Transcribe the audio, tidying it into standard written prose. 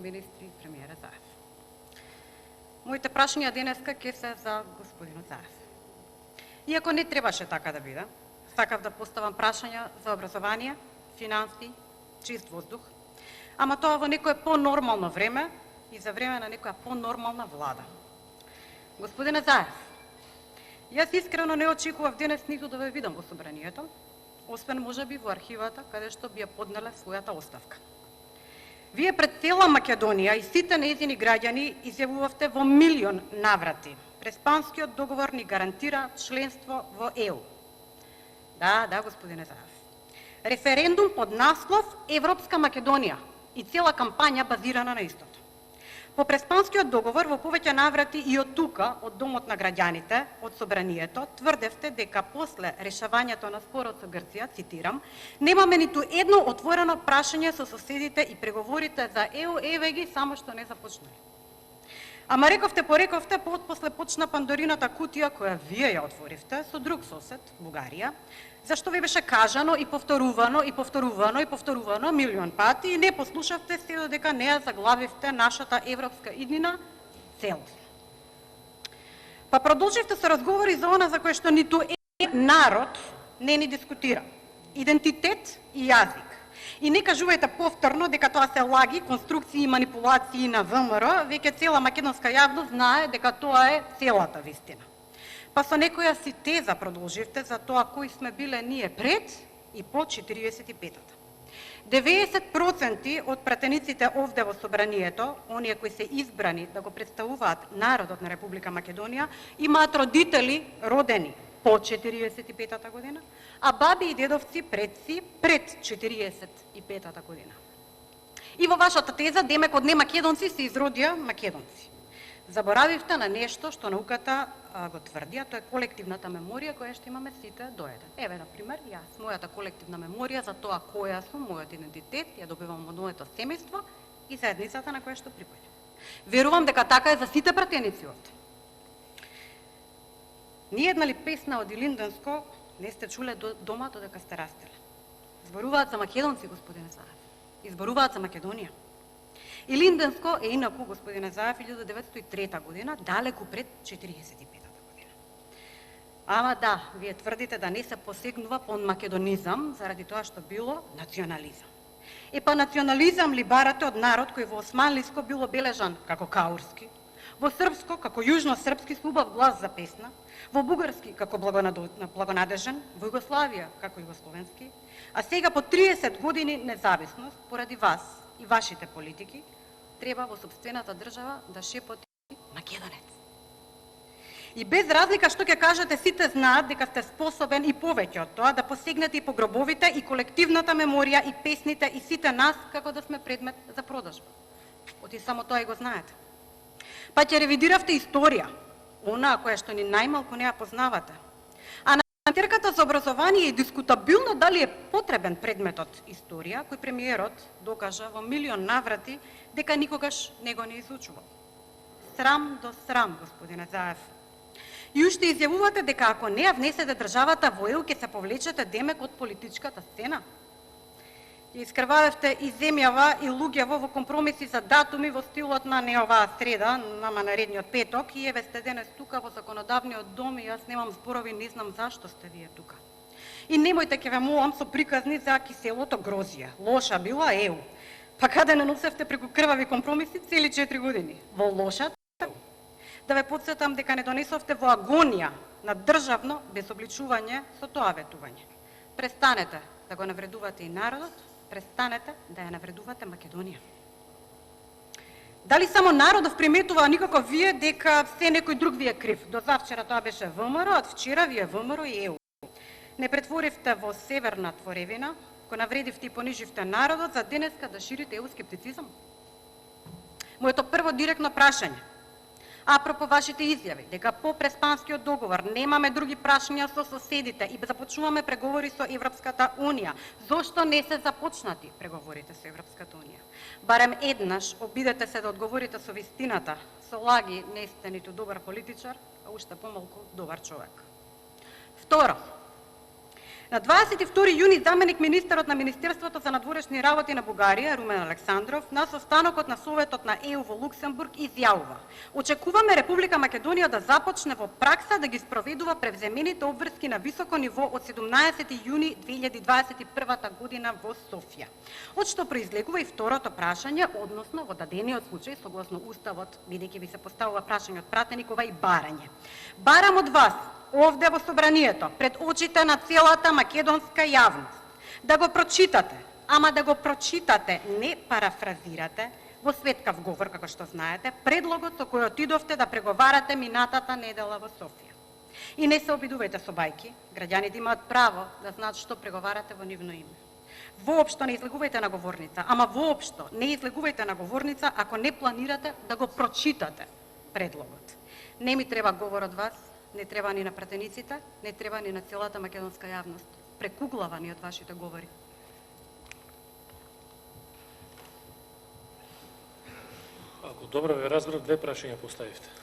министри и премиера Заев. Моите прашања денеска ќе се за господинот Заев. Иако не требаше така да биде, сакав да поставам прашања за образование, финанси, чист воздух, ама тоа во некое по-нормално време и за време на некоја по-нормална влада. Господине Заев, јас искрено не очекував денес ниту да ве видам во собранието, освен можеби во архивата каде што би ја поднеле својата оставка. Вие пред цела Македонија и сите нејзини граѓани изјавувавте во милион наврати. Преспанскиот договор ни гарантира членство во ЕУ. Да, господине Заев. Референдум под наслов Европска Македонија и цела кампања базирана на истото. По Преспанскиот договор во повеќе наврати и од тука, од Домот на граѓаните, од Собранието, тврдевте дека после решавањето на спорот со Грција, цитирам, немаме ниту едно отворено прашање со соседите и преговорите за ЕУ, еве ги, само што не започнали. Ама рековте, после почна Пандорината кутија која вие ја отворивте со друг сосед, Бугарија, зашто ви беше кажано и повторувано милион пати и не послушавте се додека не ја заглавивте нашата европска иднина целост. Па продолживте со разговори за она за кое што ниту еден народ не ни дискутира. Идентитет и јазик. И не кажувајте повторно дека тоа се лаги, конструкции и манипулации на ВМРО, веќе цела македонска јавност знае дека тоа е целата вистина. Па со некоја си теза продолживте за тоа кои сме биле ние пред и по 45-та. 90% од пратениците овде во собранието, оние кои се избрани да го представуваат народот на Република Македонија, имаат родители родени по 45-та година, а баби и дедовци предци пред 45-та година. И во вашата теза, демек од немакедонци се изродија македонци. Заборавивте на нешто што науката го тврди, а тоа е колективната меморија која што имаме сите до еден. Еве, например, јас, мојата колективна меморија за тоа која сум, мојот идентитет, ја добивам од моето семејство и заедницата на која што припаѓам. Верувам дека така е за сите пратеници овде. Ниедна ли песна од Илинденско не сте чуле до дома додека сте растеле? Зборуваат за македонци, господине Заев. Изборуваат за Македонија. Илинденско е инаку, господине Заев, 1903 година, далеку пред 45-та година. Ама да, вие тврдите да не се посегнува по македонизам, заради тоа што било национализам. Па национализам ли барате од народ кој во османлиско било бележан како каурски, во српско како јужно-српски с убав глас за песна, во бугарски како благонадежен, во Југославија како југословенски, а сега по 30 години независност, поради вас и вашите политики, треба во сопствената држава да шепоти македонец. И без разлика што ќе кажете, сите знаат дека сте способен и повеќе од тоа да посегнете и по гробовите и колективната меморија и песните и сите нас како да сме предмет за продажба. Оти само тоа и го знаете. Па ќе ревидиравте историја, она која што ни најмалку не ја познавате. А на терката за образование е дискутабилно дали е потребен предметот историја, кој премиерот докажа во милион наврати дека никогаш не го не изучувал. Срам до срам, господине Заев. И уште изјавувате дека ако не ја внесете државата во ЕУ, ќе се повлечете демек од политичката сцена. Ја искрвавевте и земјава и луѓево во компромиси за датуми во стилот на не оваа среда, нама наредниот петок, и еве сте денес тука во законодавниот дом и јас немам зборови, не знам зашто сте вие тука. И немојте, ќе ве молам, со приказни за киселото грозје. Лоша била ЕУ. Па каде не носевте преку крвави компромиси цели 4 години? Во лошата ЕУ. Да ве подсетам дека не донесовте во агонија на државно безобличување со тоа ветување. Престанете да го навредувате и народот, престанете да ја навредувате Македонија. Дали само народов приметува, никако вие, дека се некој друг ви е крив? До завчера тоа беше ВМРО, од вчера ви е ВМРО и ЕУ. Не претворивте во северна творевина, го навредивте и пониживте народот, за денеска да ширите ЕУ скептицизам? Моето прво директно прашање, апропо вашите изјави, дека по Преспанскиот договор немаме други прашања со соседите и започнуваме преговори со Европската Унија. Зошто не се започнати преговорите со Европската Унија? Барем еднаш обидете се да одговорите со вистината. Со лаги не сте ниту добар политичар, а уште помалку добар човек. Второ, На 22 јуни заменик министерот на Министерството за надворешни работи на Бугарија, Румен Александров, на состанокот на Советот на ЕУ во Луксембург изјавува: очекуваме Република Македонија да започне во пракса да ги спроведува превземените обврски на високо ниво од 17 јуни 2021 година во Софија. Од што произлегува и второто прашање, односно во дадениот случај согласно уставот, бидејќи ви се поставува прашање од пратеник, ова и барање. Барам од вас овде во собранието, пред очите на целата македонска јавност, да го прочитате, ама да го прочитате, не парафразирате, во светкав говор, како што знаете, предлогот со кој отидовте да преговарате минатата недела во Софија. И не се обидувајте со бајки, граѓаните имаат право да знаат што преговарате во нивно име. Воопшто не излегувајте на говорница, ама воопшто не излегувајте на говорница ако не планирате да го прочитате предлогот. Не ми треба говор од вас, не треба ни на пратениците, не треба ни на целата македонска јавност. Прекуглавани од вашите говори. Ако добро ве разбрав, две прашања поставивте.